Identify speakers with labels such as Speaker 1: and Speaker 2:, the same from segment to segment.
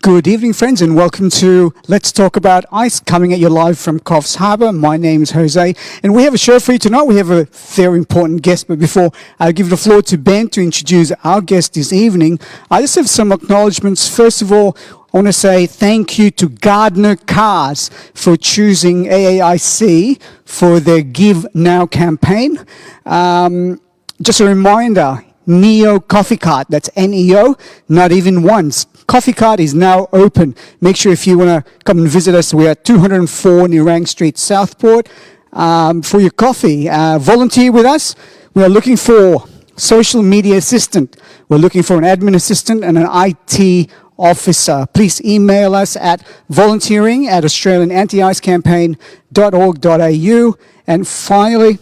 Speaker 1: Good evening, friends, and welcome to Let's Talk About Ice, coming at you live from Coffs Harbour. My name's Jose, and we have a show for you tonight. We have a very important guest, but before I give the floor to Ben to introduce our guest this evening, I just have some acknowledgements. First of all, I want to say thank you to Gardner Cars for choosing AAIC for their Give Now campaign. Just a reminder, Neo Coffee Cart, that's N-E-O, not even once. Coffee Cart is now open. Make sure if you want to come and visit us, we're at 204 Nerang Street, Southport, for your coffee. Volunteer with us. We are looking for social media assistant. We're looking for an admin assistant and an IT officer. Please email us at volunteering@australianantiicecampaign.org.au. And finally,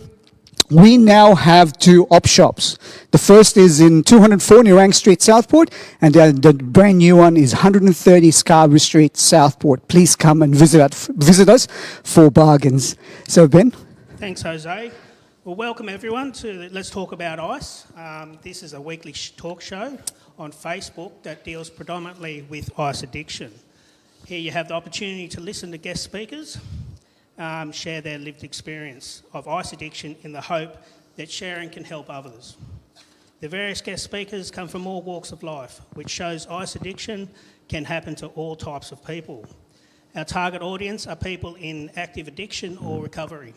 Speaker 1: we now have two op shops. The first is in 204 Nerang Street, Southport, and the brand new one is 130 Scarborough Street, Southport. Please come and visit us for bargains. So, Ben?
Speaker 2: Thanks, Jose. Well, welcome everyone to Let's Talk About Ice. This is a weekly talk show on Facebook that deals predominantly with ice addiction. Here you have the opportunity to listen to guest speakers, share their lived experience of ice addiction in the hope that sharing can help others. The various guest speakers come from all walks of life, which shows ice addiction can happen to all types of people. Our target audience are people in active addiction or recovery,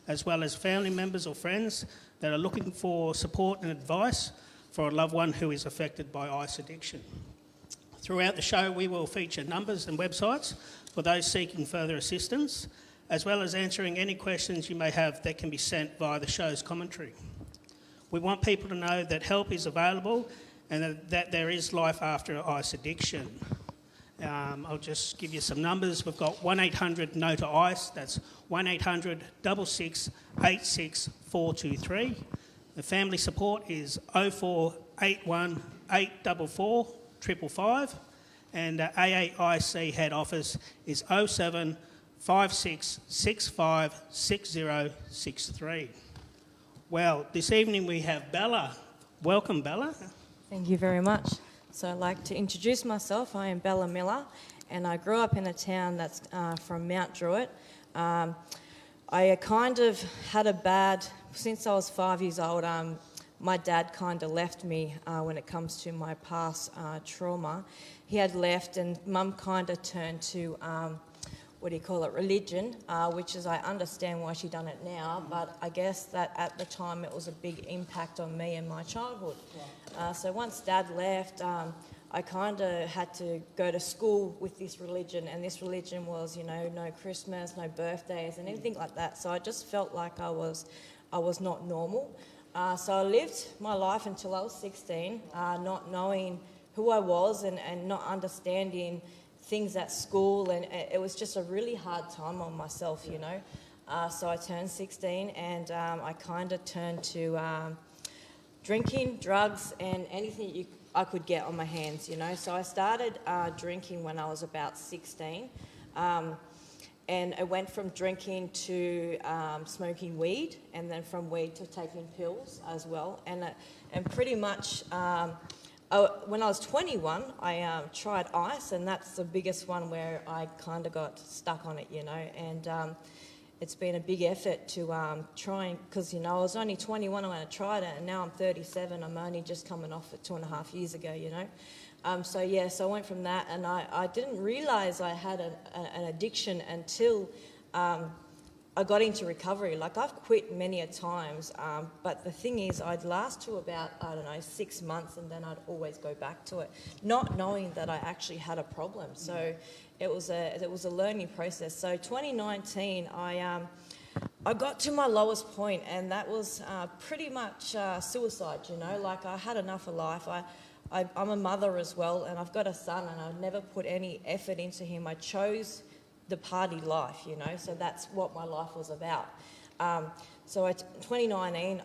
Speaker 2: as well as family members or friends that are looking for support and advice for a loved one who is affected by ice addiction. Throughout the show, we will feature numbers and websites for those seeking further assistance, as well as answering any questions you may have that can be sent via the show's commentary. We want people to know that help is available and that there is life after ice addiction. I'll just give you some numbers. We've got 1-800-NO-TO-ICE, that's 1-800-66-86-423. The family support is 0481 844 555, and AAIC head office is 07 5665 6063. Well, this evening we have Bella. Welcome, Bella.
Speaker 3: Thank you very much. So I'd like to introduce myself. I am Bella Miller, and I grew up in a town that's from Mount Druitt. I kind of had a bad, since I was 5 years old, my dad kind of left me when it comes to my past trauma. He had left, and Mum kind of turned to religion, which is, I understand why she done it now, but I guess that at the time it was a big impact on me and my childhood. So once Dad left, I kind of had to go to school with this religion, and this religion was, no Christmas, no birthdays and anything like that. So I just felt like I was not normal. So I lived my life until I was 16, not knowing who I was and not understanding things at school, and it was just a really hard time on myself, So I turned 16, and I kind of turned to drinking, drugs, and anything I could get on my hands, So I started drinking when I was about 16, and it went from drinking to smoking weed, and then from weed to taking pills as well, and pretty much. When I was 21, I tried ice, and that's the biggest one where I kind of got stuck on it, and it's been a big effort to try, because, I was only 21 when I tried it, and now I'm 37. I'm only just coming off it 2.5 years ago, So I went from that, and I didn't realise I had an addiction until I got into recovery. Like, I've quit many a times, but the thing is, I'd last to about, 6 months, and then I'd always go back to it, not knowing that I actually had a problem. So it was a learning process. So 2019, I got to my lowest point, and that was pretty much suicide. Like, I had enough of life. I'm a mother as well, and I've got a son, and I've never put any effort into him. I chose the party life, so that's what my life was about. So 2019,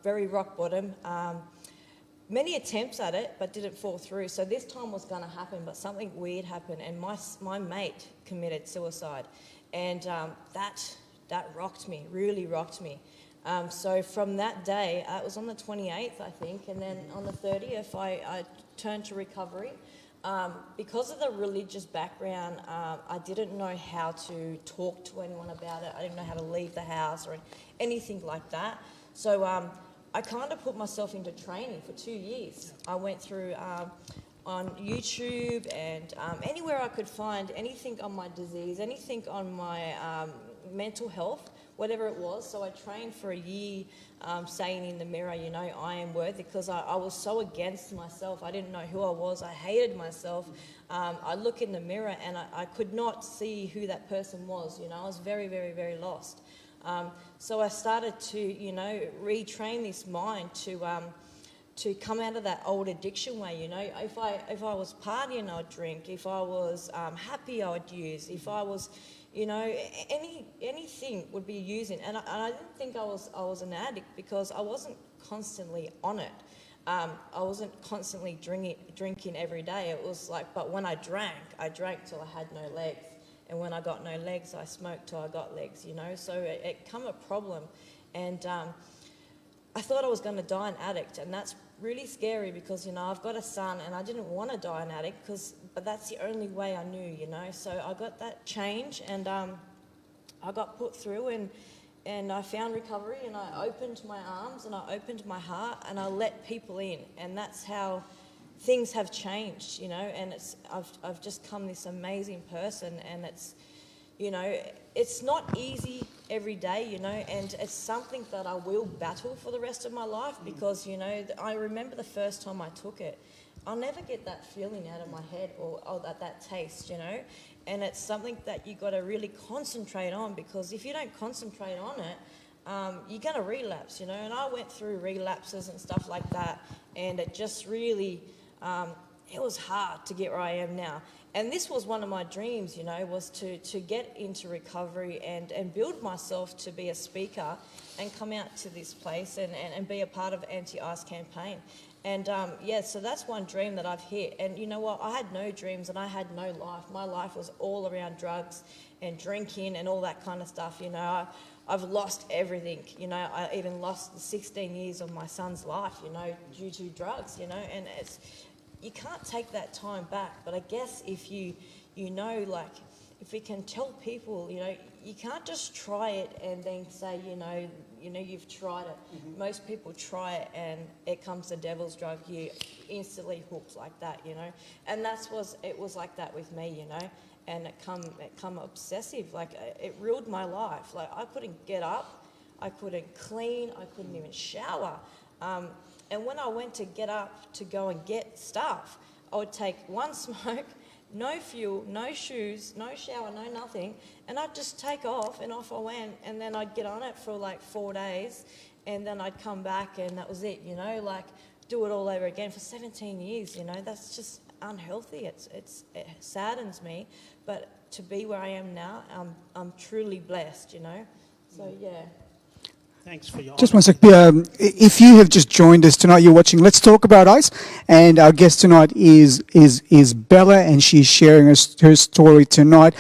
Speaker 3: very rock bottom, many attempts at it, but didn't fall through. So this time was going to happen, but something weird happened, and my mate committed suicide, and that rocked me, really rocked me. So from that day, it was on the 28th, I think, and then on the 30th, I turned to recovery. Because of the religious background, I didn't know how to talk to anyone about it. I didn't know how to leave the house or anything like that. So I kind of put myself into training for 2 years. I went through on YouTube and anywhere I could find anything on my disease, anything on my mental health, whatever it was. So I trained for a year, saying in the mirror, you know, I am worthy, because I was so against myself. I didn't know who I was. I hated myself. I look in the mirror and I could not see who that person was. You know, I was very, very, very lost. So I started to, you know, retrain this mind to come out of that old addiction way. You know, if I was partying, I'd drink. If I was happy, I would use. If I was, you know, anything would be using. And I didn't think I was an addict, because I wasn't constantly on it. I wasn't constantly drinking every day. It was like, but when I drank till I had no legs. And when I got no legs, I smoked till I got legs, you know. So it come a problem. And I thought I was going to die an addict. And that's really scary, because, you know, I've got a son and I didn't want to die an addict, but that's the only way I knew, you know. So I got that change, and I got put through, and I found recovery, and I opened my arms and I opened my heart and I let people in. And that's how things have changed, you know. And I've just come this amazing person, and it's, you know, it's not easy every day, you know, and it's something that I will battle for the rest of my life, because, you know, I remember the first time I took it. I'll never get that feeling out of my head, or that taste, you know. And it's something that you got to really concentrate on, because if you don't concentrate on it, you're going to relapse, you know. And I went through relapses and stuff like that, and it just really, it was hard to get where I am now. And this was one of my dreams, you know, was to get into recovery and build myself to be a speaker and come out to this place and be a part of Anti-Ice campaign. And yeah, so that's one dream that I've hit. And you know what? I had no dreams and I had no life. My life was all around drugs and drinking and all that kind of stuff, you know. I've lost everything, you know. I even lost the 16 years of my son's life, you know, due to drugs, you know. And you can't take that time back. But I guess if you know, like, if we can tell people, you know, you can't just try it and then say, you know, you've tried it. Mm-hmm. Most people try it and it comes the devil's drug, you instantly hooked like that, you know. And it was like that with me, you know. And it come obsessive, like it ruined my life. Like I couldn't get up, I couldn't clean, I couldn't even shower. And when I went to get up to go and get stuff, I would take one smoke, no fuel, no shoes, no shower, no nothing, and I'd just take off, and off I went. And then I'd get on it for like 4 days, and then I'd come back, and that was it, you know, like do it all over again for 17 years, you know. That's just unhealthy. It saddens me, but to be where I am now, I'm truly blessed, you know. So yeah.
Speaker 2: Thanks for your
Speaker 1: Just one sec. If you have just joined us tonight, you're watching Let's Talk About Ice, and our guest tonight is Bella, and she's sharing her story tonight.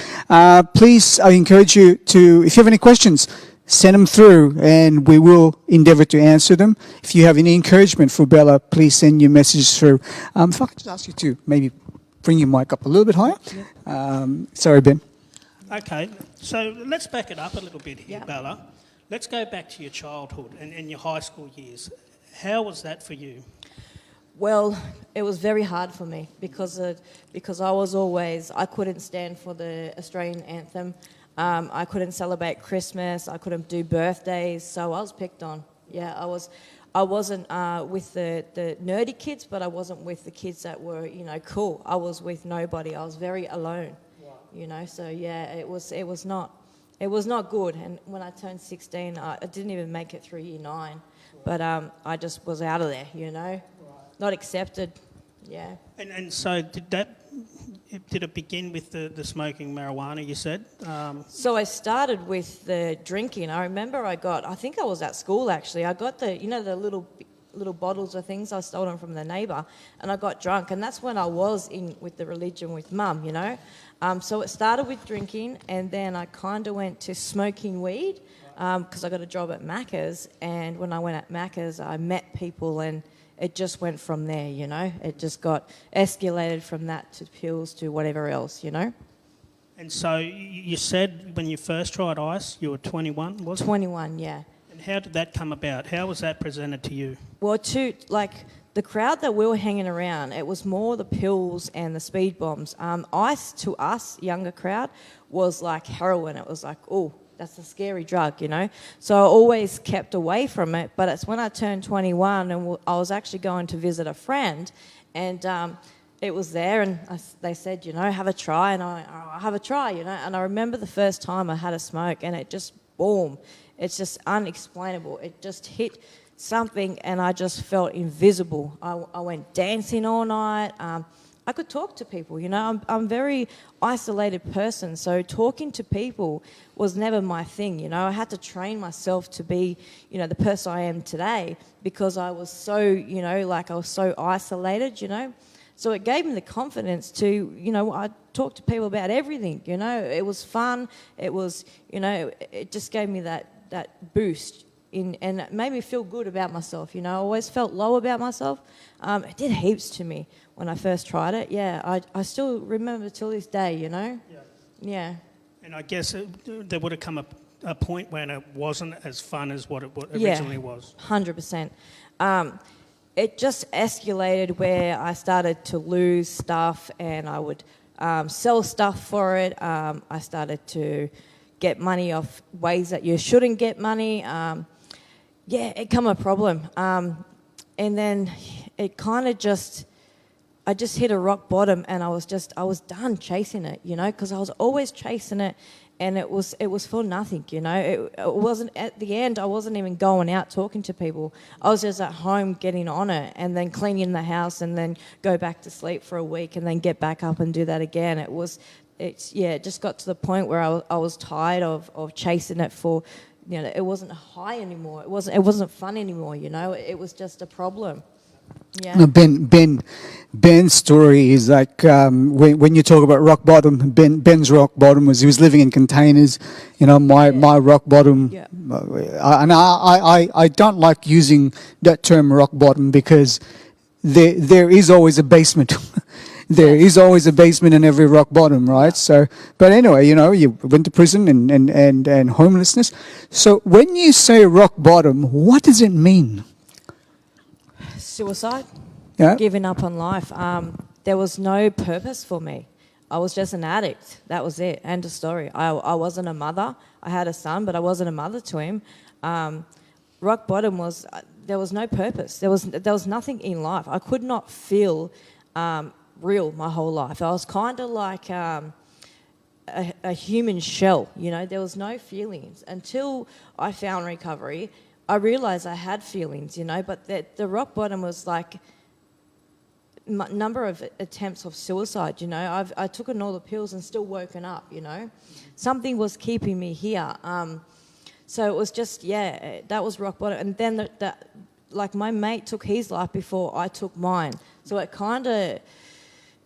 Speaker 1: Please, I encourage you to, if you have any questions, send them through, and we will endeavour to answer them. If you have any encouragement for Bella, please send your messages through. If I could just ask you to maybe bring your mic up a little bit higher. Sorry, Ben.
Speaker 2: Okay, so let's back it up a little bit here,
Speaker 3: Yeah.
Speaker 2: Bella. Let's go back to your childhood and your high school years. How was that for you?
Speaker 3: Well, it was very hard for me because I couldn't stand for the Australian anthem. I couldn't celebrate Christmas. I couldn't do birthdays, so I was picked on. Yeah, I wasn't with the nerdy kids, but I wasn't with the kids that were, you know, cool. I was with nobody. I was very alone, you know. So yeah, it was not good. And when I turned 16, I didn't even make it through year 9, but I just was out of there, you know, not accepted. Yeah. And
Speaker 2: so did it begin with the smoking marijuana, you said?
Speaker 3: So I started with the drinking. I remember I think I was at school actually. I got the little bottles of things. I stole them from the neighbour, and I got drunk. And that's when I was in with the religion with Mum, you know. So it started with drinking, and then I kind of went to smoking weed because I got a job at Macca's. And when I went at Macca's, I met people, and it just went from there, you know. It just got escalated from that to pills to whatever else, you know.
Speaker 2: And so you said when you first tried ice, you were 21, was it?
Speaker 3: 21, yeah.
Speaker 2: And how did that come about? How was that presented to you?
Speaker 3: Well, the crowd that we were hanging around, it was more the pills and the speed bombs. Ice to us, younger crowd, was like heroin. It was like, oh, that's a scary drug, you know. So I always kept away from it. But it's when I turned 21 and I was actually going to visit a friend, and it was there, and they said, you know, have a try, and I have a try, you know. And I remember the first time I had a smoke, and it just, boom, it's just unexplainable. It just hit something, and I just felt invisible. I went dancing all night. I could talk to people, you know. I'm a very isolated person, so talking to people was never my thing, you know. I had to train myself to be, you know, the person I am today, because I was so, you know, like I was so isolated, you know. So it gave me the confidence to, you know, I talked to people about everything, you know. It was fun. It was, you know, it just gave me that boost and it made me feel good about myself, you know. I always felt low about myself. It did heaps to me when I first tried it. Yeah, I still remember till this day, you know. Yeah.
Speaker 2: And I guess there would have come a point when it wasn't as fun as what it originally was.
Speaker 3: 100%. It just escalated where I started to lose stuff, and I would sell stuff for it. I started to get money off ways that you shouldn't get money. Yeah, it became a problem. And then it kind of I just hit a rock bottom, and I was done chasing it, you know, because I was always chasing it, and it was for nothing, you know. It wasn't, at the end, I wasn't even going out talking to people. I was just at home getting on it, and then cleaning the house, and then go back to sleep for a week, and then get back up and do that again. It just got to the point where I was tired of chasing it for, you know, it wasn't high anymore. It wasn't fun anymore, you know. It was just a problem. Yeah.
Speaker 1: No, Ben's story is like when you talk about rock bottom. Ben's rock bottom was he was living in containers. You know, my rock bottom.
Speaker 3: Yeah.
Speaker 1: And I don't like using that term rock bottom because there is always a basement. There is always a basement in every rock bottom, right? So, but anyway, you know, you went to prison and homelessness. So when you say rock bottom, what does it mean?
Speaker 3: Suicide.
Speaker 1: Yeah.
Speaker 3: Giving up on life. There was no purpose for me. I was just an addict. That was it. End of story. I wasn't a mother. I had a son, but I wasn't a mother to him. Rock bottom was there was no purpose. There was nothing in life. I could not feel real my whole life. I was kind of like a human shell, you know. There was no feelings until I found recovery. I realised I had feelings, you know, but the rock bottom was like number of attempts of suicide, you know. I took all the pills and still woken up, you know. Something was keeping me here. So it was just, yeah, that was rock bottom. And then like my mate took his life before I took mine. So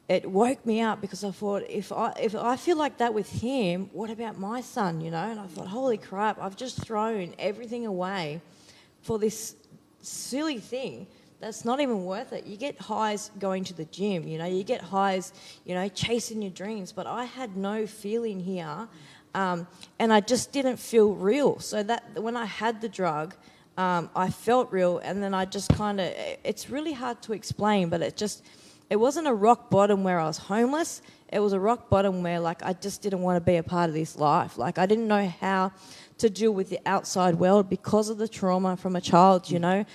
Speaker 3: it woke me up because I thought, if I feel like that with him, what about my son, you know? And I thought, holy crap, I've just thrown everything away for this silly thing that's not even worth it. You get highs going to the gym, you know, you get highs, you know, chasing your dreams, but I had no feeling here, and I just didn't feel real. So that when I had the drug, I felt real, and then I just kind of, it's really hard to explain, but it wasn't a rock bottom where I was homeless. It was a rock bottom where, like, I just didn't want to be a part of this life. Like, I didn't know how to deal with the outside world because of the trauma from a child, you know.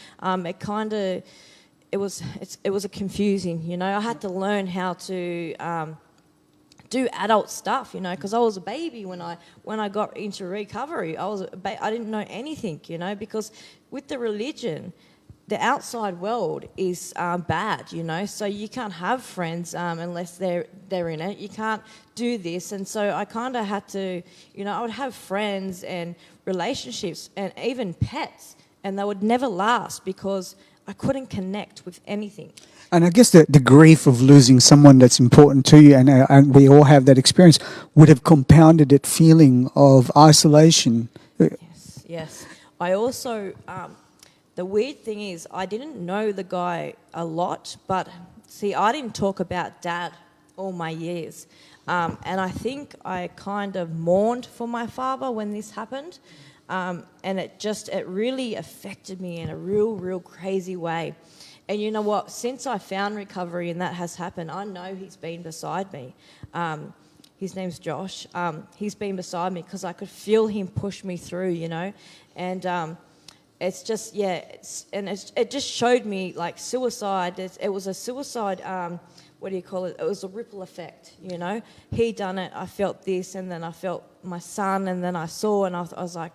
Speaker 3: It was a confusing, you know. I had to learn how to do adult stuff, you know, because I was a baby when I got into recovery. I didn't know anything, you know, because with the religion, the outside world is bad, you know, so you can't have friends unless they're in it. You can't do this. And so I kind of had to, you know, I would have friends and relationships and even pets, and they would never last because I couldn't connect with anything.
Speaker 1: And I guess the grief of losing someone that's important to you, and we all have that experience, would have compounded that feeling of isolation.
Speaker 3: Yes. I also... the weird thing is I didn't know the guy a lot, but see, I didn't talk about Dad all my years. And I think I kind of mourned for my father when this happened. And it really affected me in a real crazy way. And you know what? Since I found recovery and that has happened, I know he's been beside me. His name's Josh. He's been beside me because I could feel him push me through, you know. And it's just, it just showed me, like, suicide. It was a suicide, what do you call it? It was a ripple effect, you know. He done it, I felt this, and then I felt my son, and then I saw, and I was like,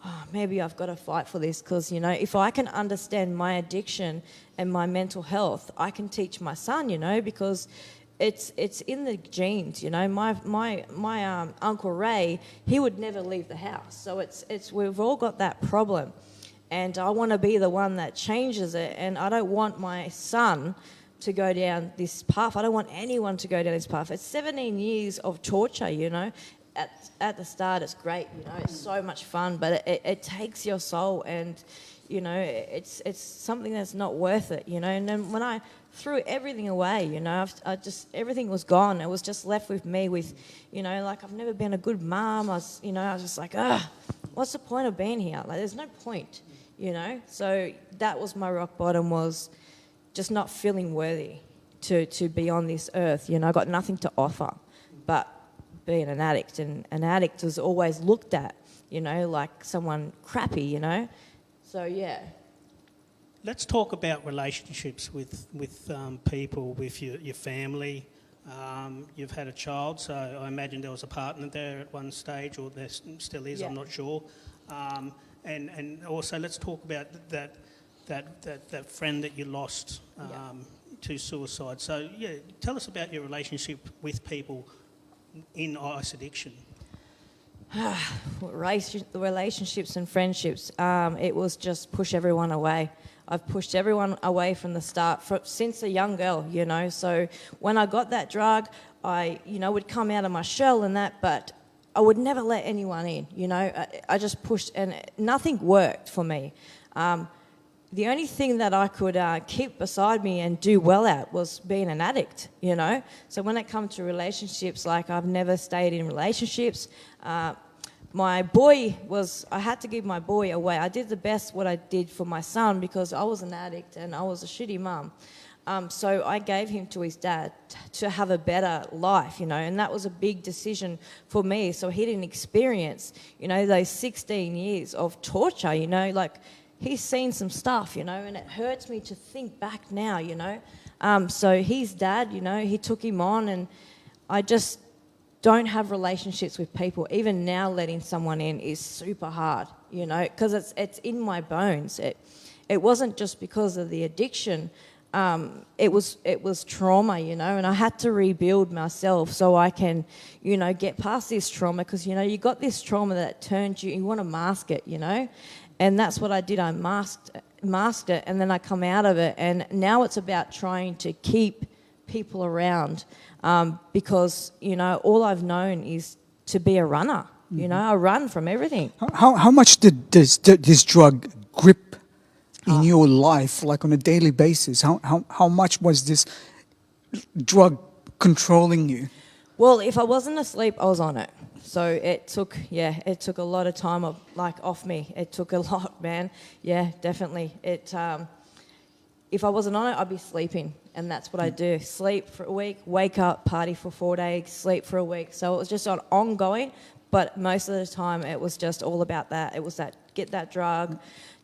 Speaker 3: oh, maybe I've got to fight for this, because, you know, if I can understand my addiction and my mental health, I can teach my son, you know, because it's in the genes, you know. My Uncle Ray, he would never leave the house, so it's we've all got that problem, and I want to be the one that changes it, and I don't want my son to go down this path. I don't want anyone to go down this path. It's 17 years of torture, you know. At the start, it's great, you know, it's so much fun, but it takes your soul, and, you know, it's something that's not worth it, you know. And then when I threw everything away, you know, everything was gone. It was just left with me with, you know, like, I've never been a good mum. I was just like, what's the point of being here? Like, there's no point, you know. So that was my rock bottom, was just not feeling worthy to be on this earth, you know. I got nothing to offer but being an addict, and an addict was always looked at, you know, like someone crappy, you know. So, yeah.
Speaker 2: Let's talk about relationships with people, with your family. You've had a child, so I imagine there was a partner there at one stage, or there still is,
Speaker 3: Yeah.
Speaker 2: I'm not sure. And also let's talk about that friend that you lost to suicide. So, yeah, tell us about your relationship with people in ice addiction.
Speaker 3: Relationships and friendships, it was just push everyone away. I've pushed everyone away from the start, since a young girl, you know. So when I got that drug, I, you know, would come out of my shell and that, but I would never let anyone in, you know. I just pushed, and nothing worked for me. The only thing that I could keep beside me and do well at was being an addict, you know. So when it comes to relationships, like, I've never stayed in relationships. My boy I had to give my boy away. I did the best what I did for my son, because I was an addict and I was a shitty mum. So I gave him to his dad to have a better life, you know, and that was a big decision for me. So he didn't experience, you know, those 16 years of torture, you know, like, he's seen some stuff, you know, and it hurts me to think back now, you know. So his dad, you know, he took him on, and I just don't have relationships with people. Even now, letting someone in is super hard, you know, because it's in my bones. It wasn't just because of the addiction. It was trauma, you know, and I had to rebuild myself so I can, you know, get past this trauma, because, you know, you got this trauma that turns you want to mask it, you know. And that's what I did. I masked it, and then I come out of it. And now it's about trying to keep people around, because, you know, all I've known is to be a runner. Mm-hmm. You know, I run from everything.
Speaker 1: How much did this drug grip in your life, like on a daily basis? How much was this drug controlling you?
Speaker 3: Well, if I wasn't asleep, I was on it. So it took a lot of time off me. It took a lot, man. Yeah, definitely. If I wasn't on it, I'd be sleeping, and that's what I do. Sleep for a week, wake up, party for 4 days, sleep for a week. So it was just ongoing, but most of the time it was just all about that. It was that, get that drug,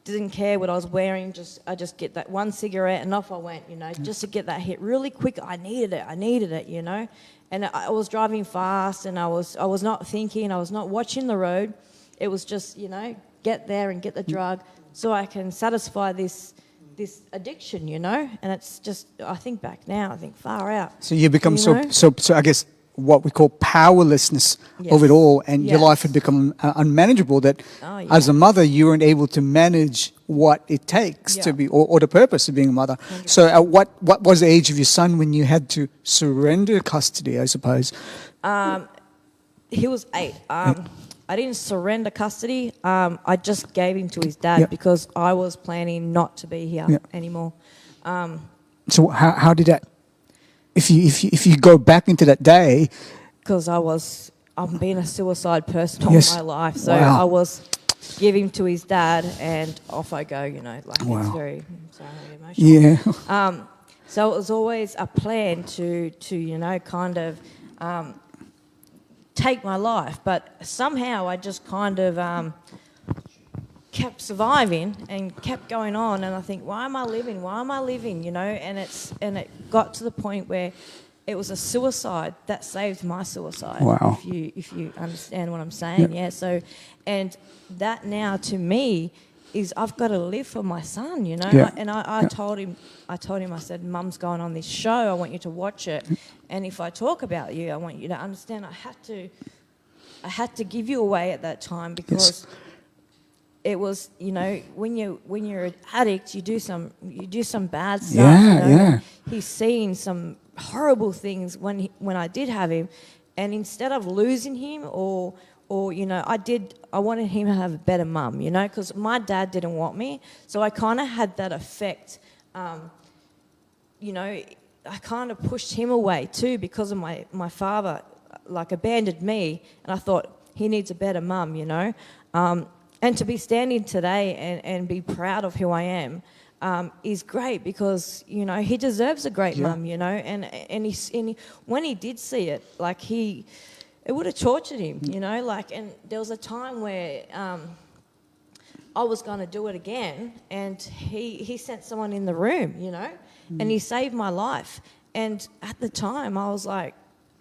Speaker 3: didn't care what I was wearing, I just get that one cigarette and off I went, you know, just to get that hit really quick. I needed it, you know. And I was driving fast, and I was not thinking, I was not watching the road. It was just, you know, get there and get the drug so I can satisfy this addiction, you know. And it's just, I think back now, I think far out.
Speaker 1: So you become
Speaker 3: you
Speaker 1: so I guess what we call powerlessness of it all, and your life had become unmanageable, that as a mother you weren't able to manage what it takes to be, or the purpose of being a mother. 100%. So what was the age of your son when you had to surrender custody, I suppose?
Speaker 3: He was 8. I didn't surrender custody. I just gave him to his dad
Speaker 1: Yep.
Speaker 3: because I was planning not to be here
Speaker 1: Yep.
Speaker 3: anymore.
Speaker 1: So how did that? If you go back into that day,
Speaker 3: Because I've been a suicide person all
Speaker 1: Yes.
Speaker 3: my life. So
Speaker 1: Wow.
Speaker 3: I was give him to his dad and off I go, like
Speaker 1: Wow.
Speaker 3: it's very emotional.
Speaker 1: yeah,
Speaker 3: So it was always a plan to kind of take my life. But somehow I just kind of kept surviving and kept going on. And I think, why am I living? Why am I living? And it got to the point where it was a suicide that saved my suicide.
Speaker 1: Wow.
Speaker 3: If you understand what I'm saying, yeah. So, and that now to me is I've got to live for my son,
Speaker 1: Yeah.
Speaker 3: And I told him, I said, Mum's going on this show. I want you to watch it, and if I talk about you, I want you to understand. I had to give you away at that time because. It was, when you're an addict, you do some bad stuff.
Speaker 1: Yeah, yeah.
Speaker 3: He's seen some horrible things when I did have him, and instead of losing him or I wanted him to have a better mum, because my dad didn't want me, so I kind of had that effect. I kind of pushed him away too because of my father, abandoned me, and I thought he needs a better mum, And to be standing today and be proud of who I am is great because, he deserves a great mum, and when he did see it, it would have tortured him, and there was a time where I was going to do it again, and he sent someone in the room, and he saved my life. And at the time I was like,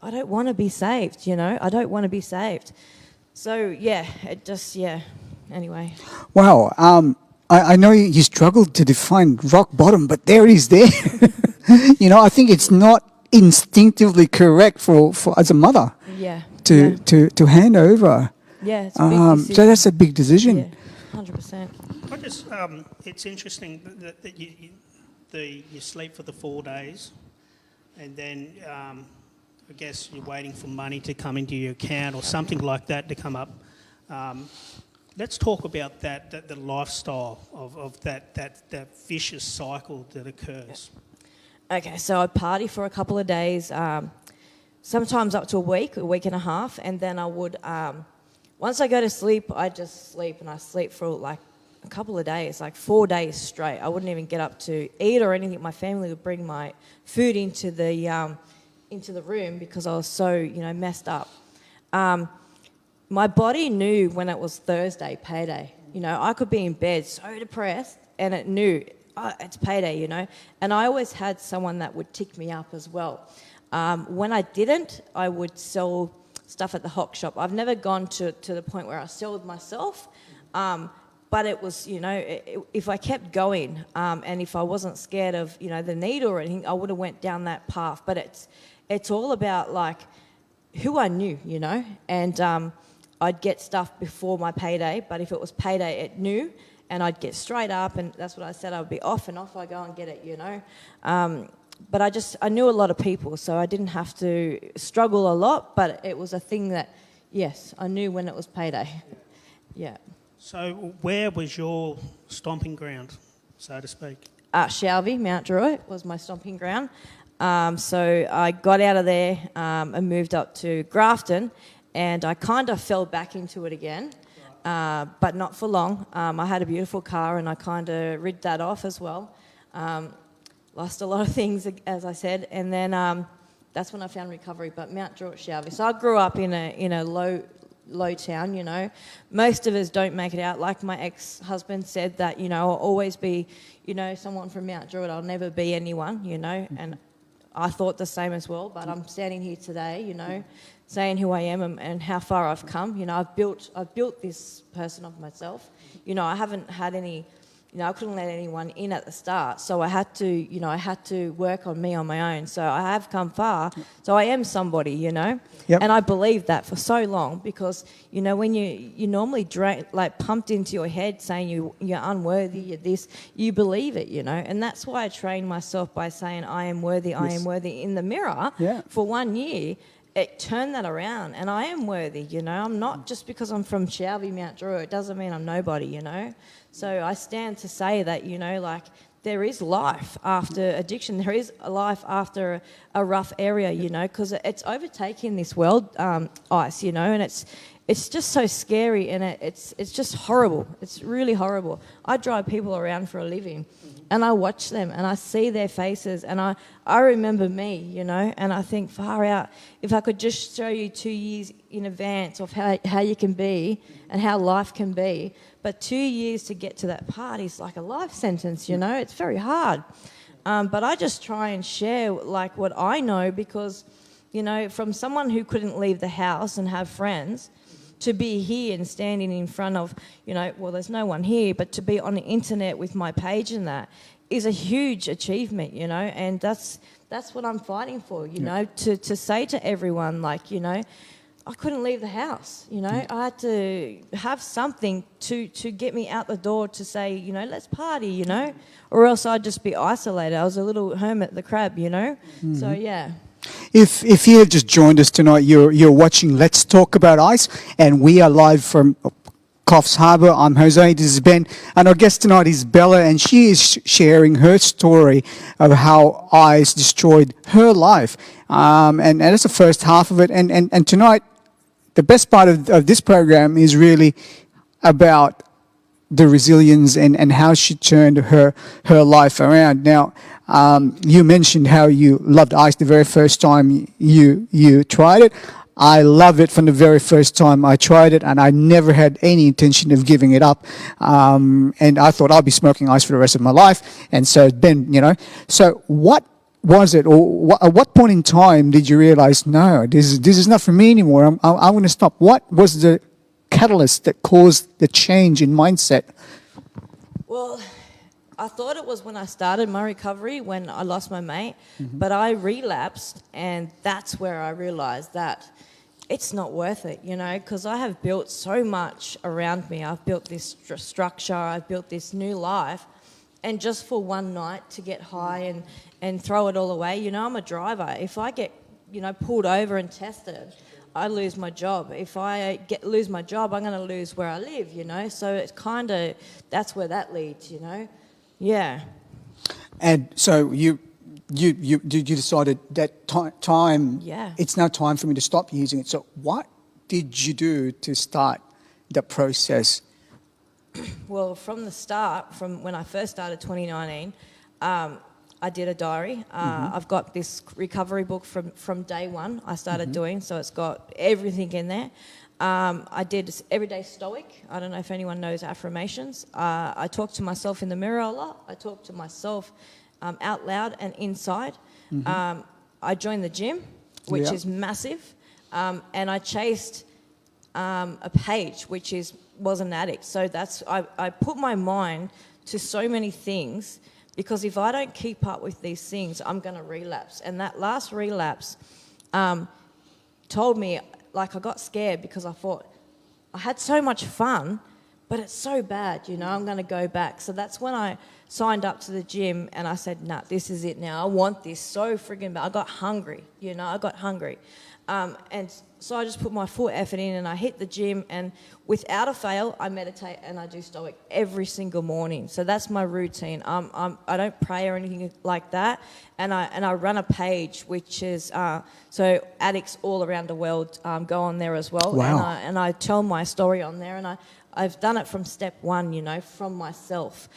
Speaker 3: I don't want to be saved, I don't want to be saved. So, yeah, it just, anyway.
Speaker 1: wow. I know you struggled to define rock bottom, but there it is there. I think it's not instinctively correct for as a mother
Speaker 3: Yeah.
Speaker 1: to hand over.
Speaker 3: Yeah, it's a big decision.
Speaker 1: So that's a big decision.
Speaker 3: Yeah, 100%.
Speaker 2: I just, it's interesting that you sleep for the 4 days, and then I guess you're waiting for money to come into your account or something like that to come up. Let's talk about the lifestyle of that vicious cycle that occurs.
Speaker 3: Okay, so I'd party for a couple of days, sometimes up to a week and a half, and then I would, once I go to sleep, I just sleep, and I sleep for a couple of days, 4 days straight. I wouldn't even get up to eat or anything. My family would bring my food into the room because I was so, messed up. My body knew when it was Thursday, payday. I could be in bed so depressed, and it knew, it's payday, And I always had someone that would tick me up as well. When I didn't, I would sell stuff at the Hock Shop. I've never gone to the point where I sold myself, but it was, if I kept going and if I wasn't scared of, the needle or anything, I would have went down that path. But it's all about, who I knew, and I'd get stuff before my payday, but if it was payday, it knew, and I'd get straight up, and that's what I said, I'd be off I go and get it, But I knew a lot of people, so I didn't have to struggle a lot, but it was a thing that, yes, I knew when it was payday. Yeah.
Speaker 2: So where was your stomping ground, so to speak?
Speaker 3: Shalvey, Mount Druitt was my stomping ground. So I got out of there and moved up to Grafton, and I kind of fell back into it again, but not for long. I had a beautiful car, and I kind of rid that off as well. Lost a lot of things, as I said, and then that's when I found recovery. But Mount Druitt, Shalvey. So I grew up in a low town. Most of us don't make it out. Like my ex-husband said that I'll always be someone from Mount Druitt. I'll never be anyone. And I thought the same as well. But I'm standing here today. Saying who I am and how far I've come. I've built this person of myself. I haven't had any. I couldn't let anyone in at the start, so I had to work on me on my own. So I have come far. So I am somebody,
Speaker 1: Yep.
Speaker 3: And I believed that for so long because when you normally pumped into your head saying you're unworthy, you're this, you believe it, and that's why I trained myself by saying I am worthy, I am worthy in the mirror
Speaker 1: Yeah.
Speaker 3: for 1 year. it turned that around, and I am worthy, you know. I'm not just because I'm from Shelby, Mount Druitt, it doesn't mean I'm nobody, you know. So I stand to say that, you know, like, there is life after addiction. There is a life after a rough area, you know, because it's overtaking this world, Ice, you know, and it's just so scary, and it's just horrible. It's really horrible. I drive people around for a living, and I watch them, and I see their faces, and I remember me, you know, and I think, far out, if I could just show you 2 years in advance of how you can be and how life can be, but 2 years to get to that part is like a life sentence, you know. It's very hard. But I just try and share, like, what I know, because, you know, from someone who couldn't leave the house and have friends, to be here and standing in front of, you know, well, there's no one here, but to be on the internet with my page and that is a huge achievement, you know, and that's what I'm fighting for, you know, to say to everyone, like, you know, I couldn't leave the house, you know. I had to have something to get me out the door to say, you know, let's party, you know, or else I'd just be isolated. I was a little hermit the crab, you know. So, yeah.
Speaker 1: If you have just joined us tonight, you're watching Let's Talk About Ice, and we are live from Coffs Harbour. I'm Jose, this is Ben, and our guest tonight is Bella, and she is sharing her story of how ice destroyed her life. And that's the first half of it. And tonight, the best part of this program is really about the resilience and how she turned her life around. Now, you mentioned how you loved ice the very first time you tried it. I love it from the very first time I tried it, and I never had any intention of giving it up. And I thought I'd be smoking ice for the rest of my life. And so Ben, you know, so what was it, or at what point in time did you realize, no, this is not for me anymore? I'm going to stop. What was the catalyst that caused the change in mindset?
Speaker 3: Well, I thought it was when I started my recovery, when I lost my mate, but I relapsed, and that's where I realised that it's not worth it, you know, because I have built so much around me. I've built this structure, I've built this new life, and just for one night to get high and throw it all away, you know, I'm a driver. If I get, you know, pulled over and tested, I lose my job. If I lose my job, I'm going to lose where I live, you know. So it's kind of, that's where that leads, you know. Yeah.
Speaker 1: And so you decided that time,
Speaker 3: Yeah.
Speaker 1: it's now time for me to stop using it. So what did you do to start the process?
Speaker 3: Well, from the start, from when I first started 2019, I did a diary. I've got this recovery book from day one I started doing, so it's got everything in there. I did everyday stoic. I don't know if anyone knows affirmations. I talk to myself in the mirror a lot. I talk to myself out loud and inside. I joined the gym, which is massive, and I chased a page which was an addict. So I put my mind to so many things, because if I don't keep up with these things, I'm going to relapse. And that last relapse told me, like, I got scared because I thought, I had so much fun, but it's so bad, you know, I'm going to go back. So that's when I signed up to the gym, and I said, nah, this is it now. I want this so friggin' bad. I got hungry, you know, and so I just put my full effort in, and I hit the gym, and without a fail, I meditate and I do stoic every single morning. So that's my routine. I don't pray or anything like that, and I run a page which is so addicts all around the world go on there as well.
Speaker 1: Wow.
Speaker 3: And I tell my story on there, and I've done it from step one, you know, from myself.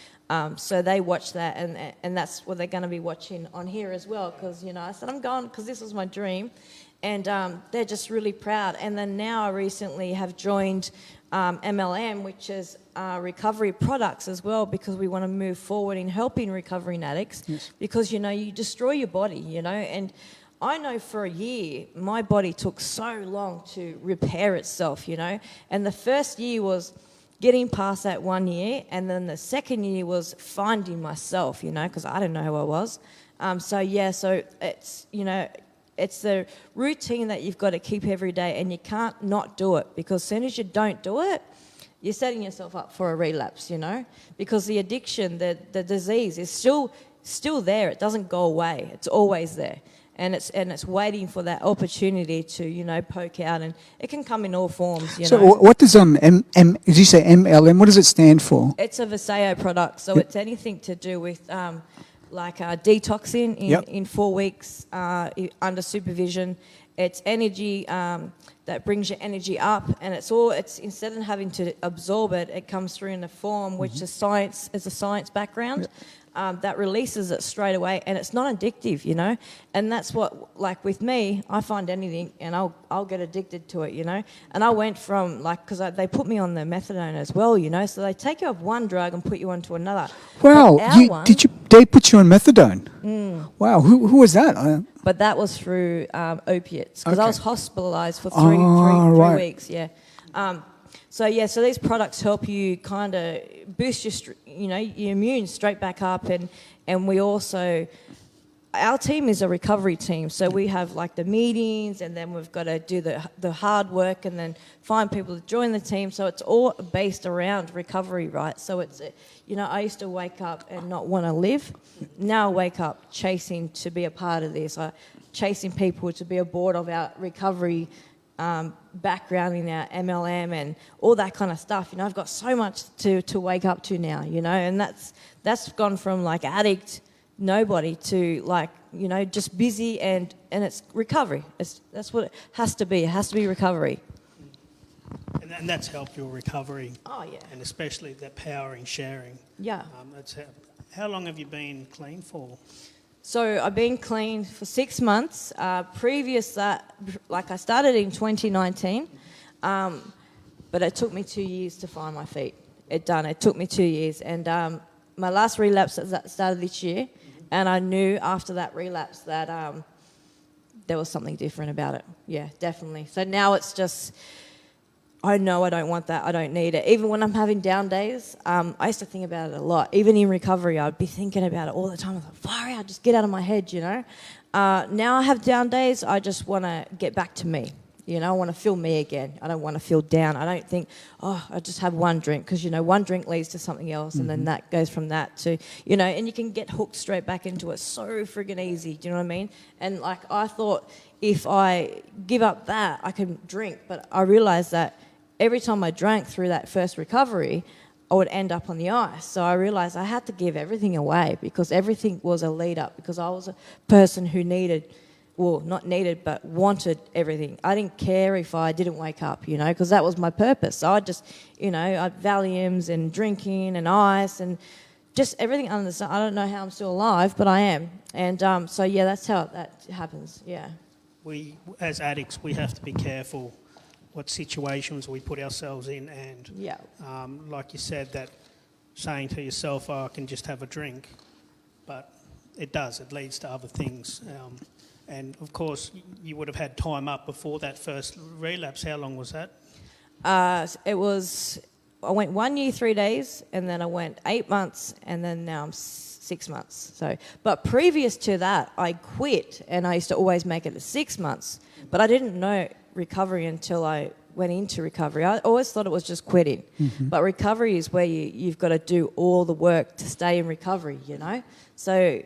Speaker 3: So they watch that, and that's what they're going to be watching on here as well, because, you know, I said I'm going because this was my dream. And they're just really proud. And then now I recently have joined MLM, which is recovery products as well, because we want to move forward in helping recovering addicts. Yes. Because, you know, you destroy your body, you know. And I know for a year, my body took so long to repair itself, you know. And the first year was getting past that 1 year. And then the second year was finding myself, you know, because I didn't know who I was. So it's, you know, it's the routine that you've got to keep every day, and you can't not do it, because as soon as you don't do it, you're setting yourself up for a relapse, you know, because the addiction, the disease is still still there. It doesn't go away. It's always there. And it's waiting for that opportunity to, you know, poke out, and it can come in all forms, you
Speaker 1: So
Speaker 3: know.
Speaker 1: what does did you say MLM? What does it stand for?
Speaker 3: It's a Viseo product, so
Speaker 1: Yep.
Speaker 3: it's anything to do with detoxing
Speaker 1: Yep.
Speaker 3: in 4 weeks under supervision. It's energy that brings your energy up, and it's instead of having to absorb it, it comes through in a form which is science, is a science background. That releases it straight away, and it's not addictive, you know. And that's what, like with me, I find anything, and I'll get addicted to it, you know. And I went from because they put me on the methadone as well, you know. So they take you off one drug and put you onto another.
Speaker 1: Wow,
Speaker 3: But our
Speaker 1: they put you on methadone? Wow, who was that?
Speaker 3: But that was through opiates, because I
Speaker 1: Okay.
Speaker 3: was hospitalised for
Speaker 1: Oh,
Speaker 3: three
Speaker 1: right.
Speaker 3: weeks. Yeah. So these products help you kind of boost your immune straight back up, and we also, our team is a recovery team, so we have like the meetings, and then we've got to do the hard work, and then find people to join the team. So it's all based around recovery, right? So it's, you know, I used to wake up and not want to live. Now I wake up chasing to be a part of this, chasing people to be a board of our recovery background in our MLM and all that kind of stuff. You know, I've got so much to wake up to now, you know, and that's gone from like addict, nobody, to like, you know, just busy, and it's recovery. That's what it has to be. It has to be recovery.
Speaker 2: And that's helped your recovery.
Speaker 3: Oh, yeah.
Speaker 2: And especially that power in sharing.
Speaker 3: Yeah.
Speaker 2: How long have you been clean for?
Speaker 3: So I've been clean for 6 months. Previous that, like I started in 2019, but it took me 2 years to find my feet. It took me 2 years, and my last relapse started this year, and I knew after that relapse that there was something different about it. Yeah, definitely. So now it's just, I know I don't want that. I don't need it. Even when I'm having down days, I used to think about it a lot. Even in recovery, I'd be thinking about it all the time. I was like, fire out, just get out of my head, you know. Now I have down days, I just want to get back to me. You know, I want to feel me again. I don't want to feel down. I don't think, I just have one drink, because, you know, one drink leads to something else, and then that goes from that to, you know, and you can get hooked straight back into it so friggin' easy. Do you know what I mean? And, like, I thought if I give up that, I can drink, but I realised that every time I drank through that first recovery, I would end up on the ice. So I realised I had to give everything away, because everything was a lead up, because I was a person who not needed, but wanted everything. I didn't care if I didn't wake up, you know, because that was my purpose. So I just, you know, I'd Valiums and drinking and ice and just everything under the sun. I don't know how I'm still alive, but I am. And that's how that happens, yeah.
Speaker 2: We, as addicts, we have to be careful what situations we put ourselves in, and
Speaker 3: Yeah.
Speaker 2: like you said, that saying to yourself, I can just have a drink, but it leads to other things. And of course, you would have had time up before that first relapse. How long was that?
Speaker 3: I went 1 year, 3 days, and then I went 8 months, and then now I'm 6 months. So, but previous to that, I quit, and I used to always make it to 6 months, but I didn't know recovery until I went into recovery. I always thought it was just quitting, but recovery is where you've got to do all the work to stay in recovery, you know. So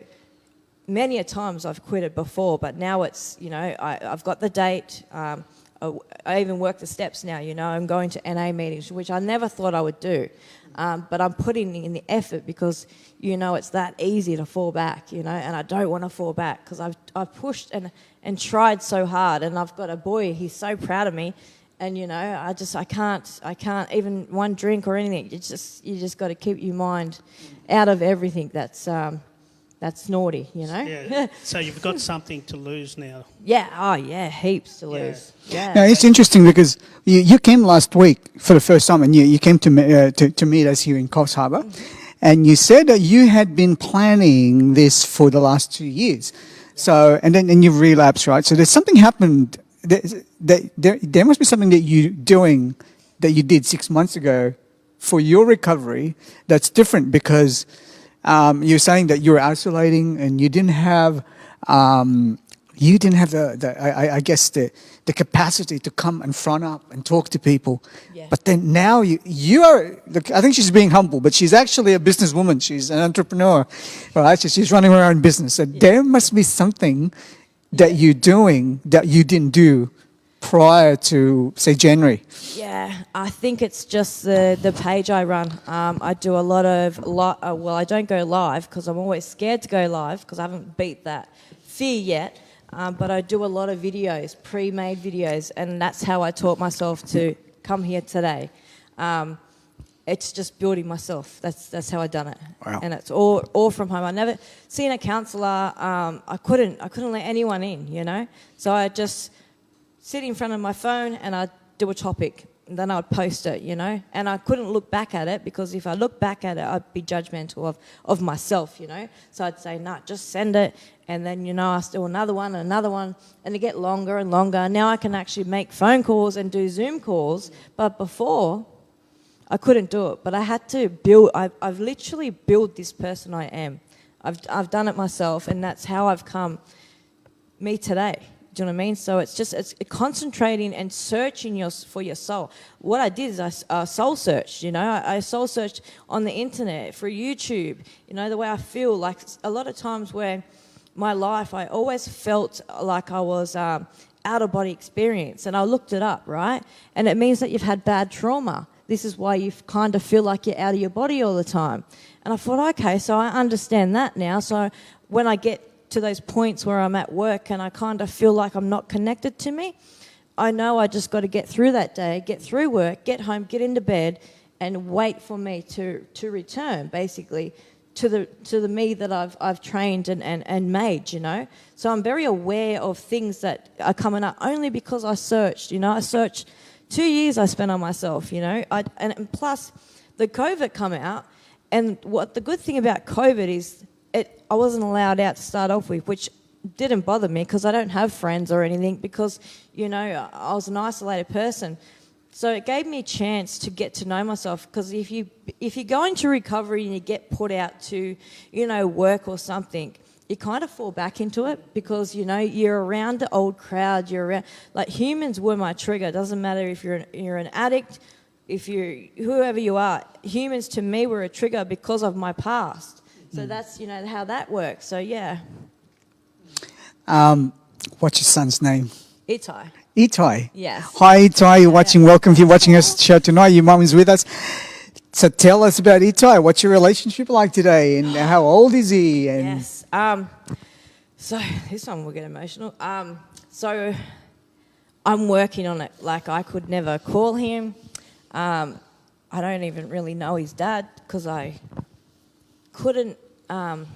Speaker 3: many a times I've quitted before, but now it's, you know, I've got the date. I even work the steps now, you know. I'm going to NA meetings, which I never thought I would do, but I'm putting in the effort, because, you know, it's that easy to fall back, you know, and I don't want to fall back, because I've pushed and tried so hard, and I've got a boy, he's so proud of me, and, you know, I can't even one drink or anything. You just got to keep your mind out of everything that's naughty, you know.
Speaker 2: Yeah. So you've got something to lose now.
Speaker 3: Yeah. Oh, yeah. Heaps to lose. Yeah.
Speaker 1: Now, it's interesting because you came last week for the first time, and you came to meet us here in Coffs Harbour, and you said that you had been planning this for the last 2 years. So, and then you've relapsed, right? So there's something happened. There must be something that you did 6 months ago for your recovery that's different, because you're saying that you were isolating and you didn't have you didn't have I guess the capacity to come and front up and talk to people.
Speaker 3: Yeah.
Speaker 1: But then now you are, look, I think she's being humble, but she's actually a businesswoman. She's an entrepreneur, right? So she's running her own business. So there must be something that you're doing that you didn't do prior to, say, January.
Speaker 3: Yeah, I think it's just the page I run. I do a lot of, well, I don't go live because I'm always scared to go live because I haven't beat that fear yet. But I do a lot of videos, pre-made videos, and that's how I taught myself to come here today. It's just building myself. That's how I done it.
Speaker 1: Wow.
Speaker 3: And it's all from home. I never seen a counsellor. I couldn't let anyone in, you know. So I just sit in front of my phone and I'd do a topic. And then I'd post it, you know. And I couldn't look back at it because if I looked back at it, I'd be judgmental of myself, you know. So I'd say, nah, just send it. And then, you know, I do another one, and they get longer and longer. Now I can actually make phone calls and do Zoom calls. But before, I couldn't do it. But I had to build, I've literally built this person I am. I've done it myself, and that's how I've come me today. Do you know what I mean? So it's concentrating and searching for your soul. What I did is I soul searched, you know. I soul searched on the internet, through YouTube, you know, the way I feel. Like a lot of times where my life, I always felt like I was out-of-body experience. And I looked it up, right? And it means that you've had bad trauma. This is why you kind of feel like you're out of your body all the time. And I thought, okay, so I understand that now. So when I get to those points where I'm at work and I kind of feel like I'm not connected to me, I know I just got to get through that day, get through work, get home, get into bed, and wait for me to return, basically, to the me that I've trained and made, you know. So I'm very aware of things that are coming up only because I searched, you know. I searched 2 years I spent on myself, you know. And plus the COVID come out, and what the good thing about COVID is I wasn't allowed out to start off with, which didn't bother me because I don't have friends or anything because, you know, I was an isolated person. So it gave me a chance to get to know myself, because if you go into recovery and you get put out to, you know, work or something, you kind of fall back into it because, you know, you're around the old crowd, you're around, like, humans were my trigger. It doesn't matter if you're an addict, if you're whoever you are. Humans to me were a trigger because of my past. So that's, you know, how that works. So, yeah.
Speaker 1: What's your son's name?
Speaker 3: Itai.
Speaker 1: Itai.
Speaker 3: Yes.
Speaker 1: Hi, Itai. You're watching. Welcome. If you're watching us show tonight, your mum is with us. So tell us about Itai. What's your relationship like today, and how old is he? And
Speaker 3: Yes. So this one will get emotional. So I'm working on it. Like, I could never call him. I don't even really know his dad because I couldn't let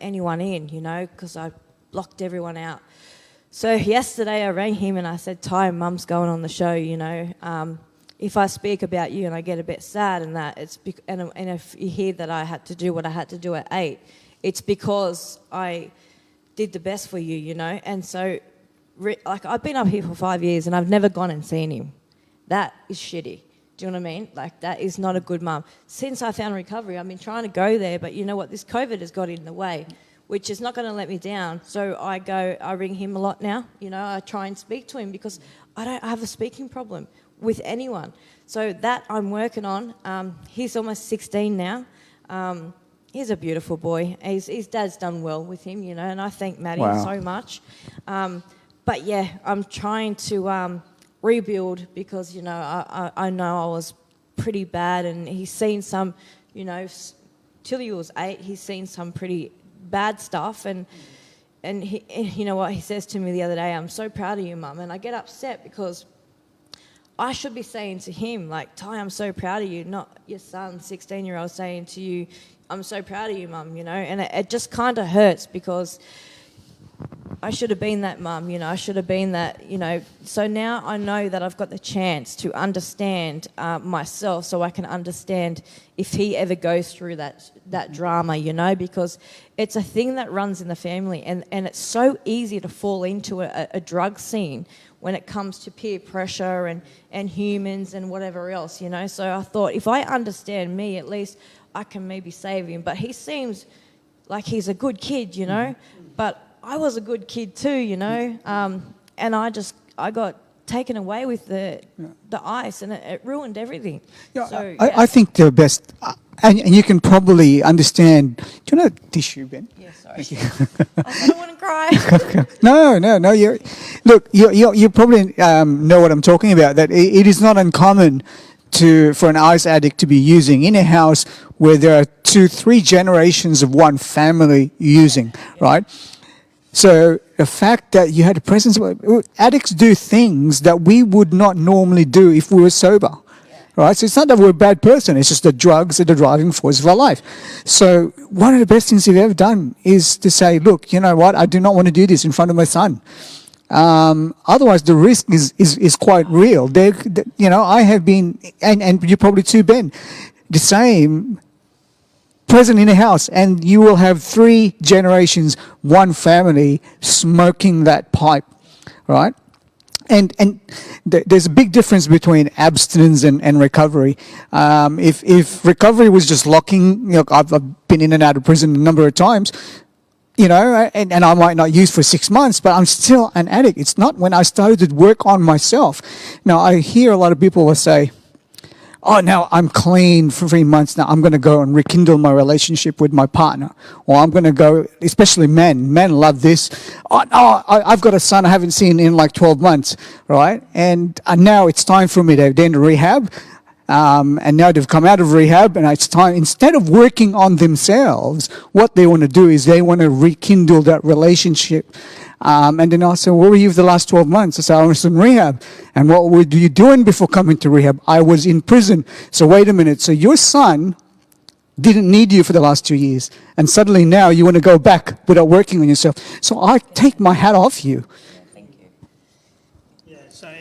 Speaker 3: anyone in, you know, because I blocked everyone out. So yesterday I rang him and I said, Ty, Mum's going on the show, you know. If I speak about you and I get a bit sad and that, and if you hear that I had to do what I had to do at 8, it's because I did the best for you, you know. And so, like, I've been up here for 5 years and I've never gone and seen him. That is shitty. Do you know what I mean? Like, that is not a good mum. Since I found recovery, I've been trying to go there, but you know what? This COVID has got in the way, which is not going to let me down. So I ring him a lot now. You know, I try and speak to him because I have a speaking problem with anyone. So that I'm working on. He's almost 16 now. He's a beautiful boy. His dad's done well with him, you know, and I thank Maddie so much. But yeah, I'm trying to rebuild because, you know, I know I was pretty bad, and he's seen some, you know, till he was 8, he's seen some pretty bad stuff, and he, you know what he says to me the other day, I'm so proud of you, Mum. And I get upset because I should be saying to him, like, Ty, I'm so proud of you, not your son, 16-year-old, saying to you, I'm so proud of you, Mum, you know. And it just kind of hurts because I should have been that mum, you know. I should have been that, you know. So now I know that I've got the chance to understand myself, so I can understand if he ever goes through that drama, you know, because it's a thing that runs in the family, and it's so easy to fall into a drug scene when it comes to peer pressure and humans and whatever else, you know. So I thought, if I understand me, at least I can maybe save him. But he seems like he's a good kid, you know, but I was a good kid too, you know, and I got taken away with the ice, and it ruined everything.
Speaker 1: Yeah,
Speaker 3: So,
Speaker 1: I think the best, and you can probably understand. Do you want a tissue, Ben?
Speaker 3: Yeah, sorry. I don't want to cry.
Speaker 1: No. You probably know what I'm talking about. That it is not uncommon for an ice addict to be using in a house where there are 2-3 generations of one family using, right? So the fact that you had a presence, addicts do things that we would not normally do if we were sober, right? So it's not that we're a bad person, it's just that drugs are the driving force of our life. So one of the best things you've ever done is to say, look, you know what, I do not want to do this in front of my son. Otherwise, the risk is quite real. I have been, and you probably too, Ben, the same, present in a house, and you will have 3 generations, one family smoking that pipe, right? And there's a big difference between abstinence and recovery. If recovery was just locking, I've been in and out of prison a number of times, and I might not use for 6 months, but I'm still an addict. It's not when I started to work on myself. Now, I hear a lot of people will say, oh, now I'm clean for 3 months. Now I'm going to go and rekindle my relationship with my partner. Or I'm going to go, especially men. Men love this. Oh, no, I've got a son I haven't seen in like 12 months, right? And now it's time for me to then rehab. And now they've come out of rehab, and it's time, instead of working on themselves, what they want to do is they want to rekindle that relationship. And then I said, where were you for the last 12 months? I said, I was in rehab. And what were you doing before coming to rehab? I was in prison. So wait a minute. So your son didn't need you for the last 2 years. And suddenly now you want to go back without working on yourself. So I take my hat off you.
Speaker 3: Thank you.
Speaker 2: Yeah, so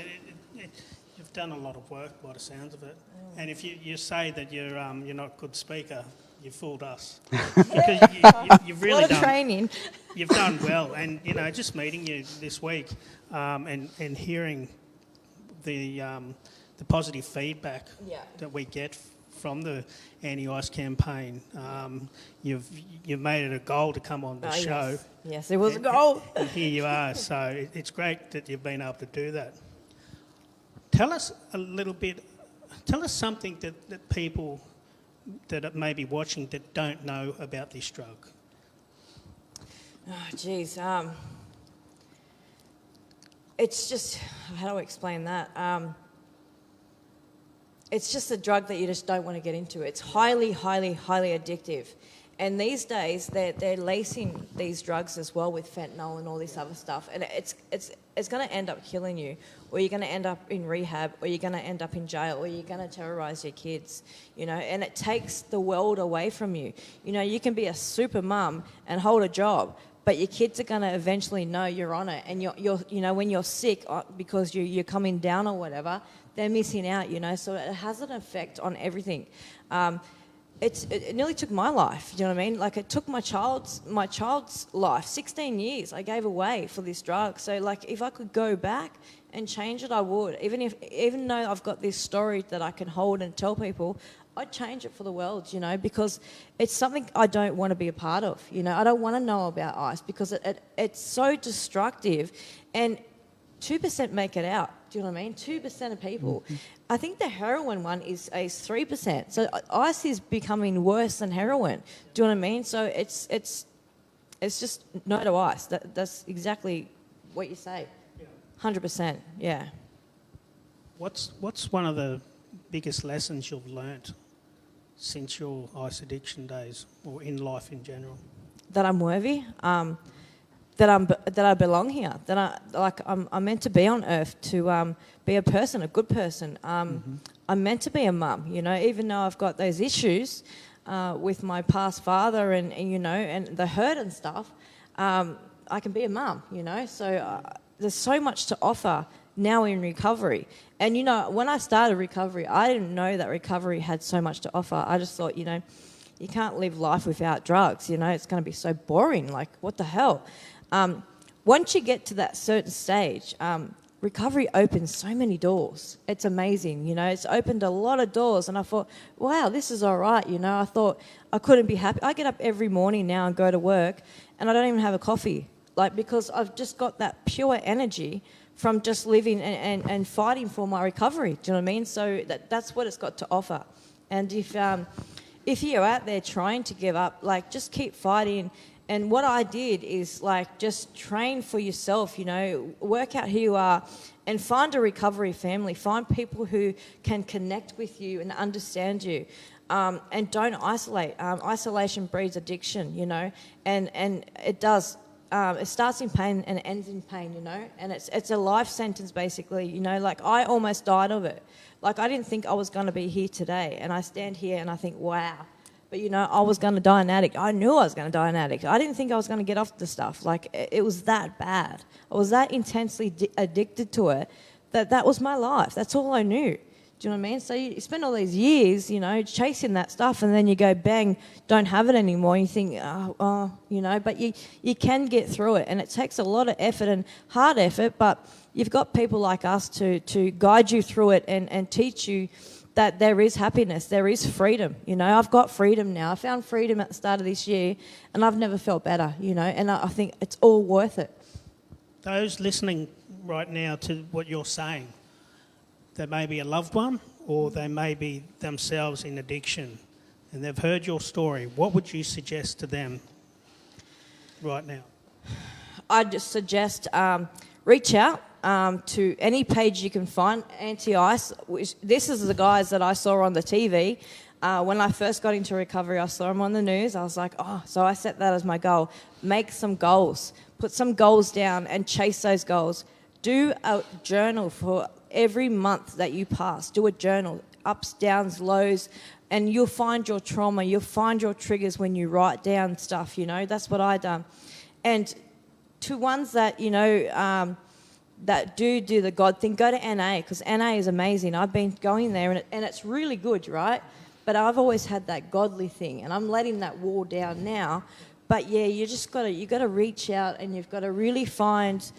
Speaker 2: you've done a lot of work by the sounds of it. And if you say that you're not a good speaker, you fooled us. Because you've really
Speaker 3: A lot of training.
Speaker 2: You've done well. And, just meeting you this week and hearing the positive feedback that we get from the anti-ice campaign, you've made it a goal to come on the show.
Speaker 3: Yes, it was a goal.
Speaker 2: And here you are. So it's great that you've been able to do that. Tell us something that people that may be watching that don't know about this drug.
Speaker 3: Oh, geez. It's just, how do I explain that? It's just a drug that you just don't want to get into. It's highly, highly, highly addictive. And these days, they're lacing these drugs as well with fentanyl and all this other stuff. And it's going to end up killing you, or you're going to end up in rehab, or you're going to end up in jail, or you're going to terrorise your kids, and it takes the world away from you. You can be a super mum and hold a job, but your kids are going to eventually know you're on it. And you're when you're sick because you're coming down or whatever, they're missing out, so it has an effect on everything. It nearly took my life, you know what I mean? Like, it took my child's life. 16 years I gave away for this drug. So, like, if I could go back and change it, I would. Even though I've got this story that I can hold and tell people, I'd change it for the world, because it's something I don't want to be a part of. I don't want to know about ice because it's so destructive, and 2% make it out. Do you know what I mean? 2% of people. Mm-hmm. I think the heroin one is 3%. So ice is becoming worse than heroin. Do you know what I mean? So it's just no to ice. That's exactly what you say. 100%. Yeah.
Speaker 2: What's one of the biggest lessons you've learnt since your ice addiction days, or in life in general?
Speaker 3: That I'm worthy. That I belong here. That I'm meant to be on earth to be a person, a good person. I'm meant to be a mum. Even though I've got those issues with my past father and the hurt and stuff, I can be a mum. So there's so much to offer now in recovery. And when I started recovery, I didn't know that recovery had so much to offer. I just thought, you can't live life without drugs. It's going to be so boring. Like, what the hell? Once you get to that certain stage, recovery opens so many doors. It's amazing, It's opened a lot of doors, and I thought, wow, this is all right, I thought I couldn't be happy. I get up every morning now and go to work, and I don't even have a coffee. like, because I've just got that pure energy from just living and fighting for my recovery. Do you know what I mean? So that's what it's got to offer. And if you're out there trying to give up, like, just keep fighting. And what I did is, like, just train for yourself, you know, work out who you are and find a recovery family. Find people who can connect with you and understand you. And don't isolate. Isolation breeds addiction, you know, and it does. It starts in pain and it ends in pain, you know, and it's a life sentence basically, you know, like I almost died of it. Like I didn't think I was going to be here today, and I stand here and I think, wow. But, you know, I was going to die an addict. I knew I was going to die an addict. I didn't think I was going to get off the stuff. Like, it was that bad. I was that intensely addicted to it that was my life. That's all I knew. Do you know what I mean? So you spend all these years, you know, chasing that stuff, and then you go, bang, don't have it anymore. You think, oh, you know, but you can get through it, and it takes a lot of effort and hard effort, but you've got people like us to guide you through it and teach you that there is happiness, there is freedom. You know, I've got freedom now. I found freedom at the start of this year, and I've never felt better, you know, and I think it's all worth it.
Speaker 2: Those listening right now to what you're saying, they may be a loved one or they may be themselves in addiction, and they've heard your story. What would you suggest to them right now?
Speaker 3: I'd just suggest reach out to any page you can find, Anti-Ice. This is the guys that I saw on the TV. When I first got into recovery, I saw them on the news. I was like, oh, so I set that as my goal. Make some goals. Put some goals down and chase those goals. Do a journal for every month that you pass. Do a journal, ups, downs, lows, and you'll find your trauma. You'll find your triggers when you write down stuff, you know. That's what I done. And to ones that, you know, that do the God thing, go to NA, because NA is amazing. I've been going there, and it's really good, right? But I've always had that godly thing, and I'm letting that wall down now. But yeah, you got to reach out, and you've got to really find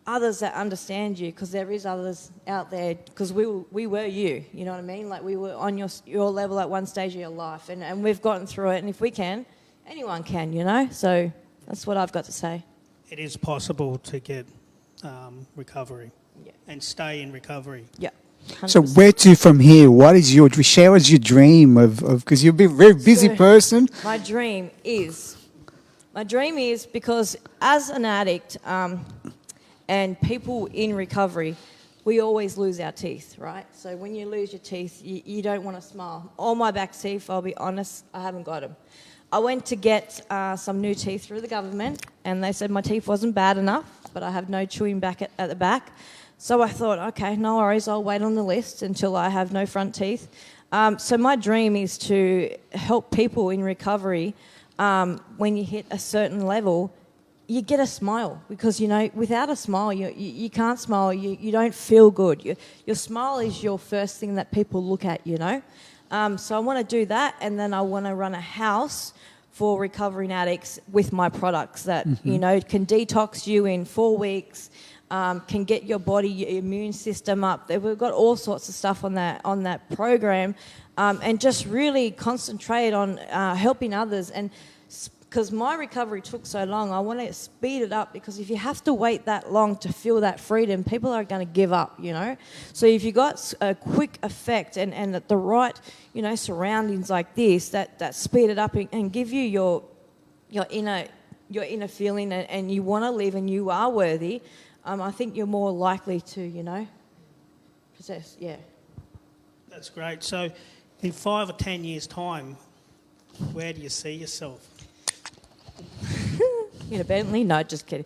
Speaker 3: others that understand you, because there is others out there, because we were you know what I mean? Like, we were on your level at one stage of your life, and we've gotten through it, and if we can, anyone can, you know? So that's what I've got to say.
Speaker 2: It is possible to get recovery,
Speaker 3: Yeah.
Speaker 2: and stay in recovery.
Speaker 3: Yeah. 100%.
Speaker 1: So where to from here? What is your share us your dream of because you'll be a very busy person.
Speaker 3: My dream is because as an addict and people in recovery, we always lose our teeth, right? So when you lose your teeth, you don't want to smile. All my back teeth, I'll be honest, I haven't got them. I went to get some new teeth through the government, and they said my teeth wasn't bad enough, but I have no chewing back at the back. So I thought, okay, no worries, I'll wait on the list until I have no front teeth. So my dream is to help people in recovery. When you hit a certain level, you get a smile, because, you know, without a smile, you can't smile, you don't feel good. Your smile is your first thing that people look at, you know. So I want to do that, and then I want to run a house for recovering addicts with my products that, you know, can detox you in 4 weeks, can get your body, your immune system up. We've got all sorts of stuff on that program, and just really concentrate on helping others. And because my recovery took so long, I want to speed it up, because if you have to wait that long to feel that freedom, people are going to give up, you know. So if you got a quick effect and the right, you know, surroundings like this that speed it up and give you your inner feeling, and you want to live and you are worthy, I think you're more likely to, you know, possess. Yeah.
Speaker 2: That's great. So in 5 or 10 years' time, where do you see yourself?
Speaker 3: In a Bentley? No, just kidding.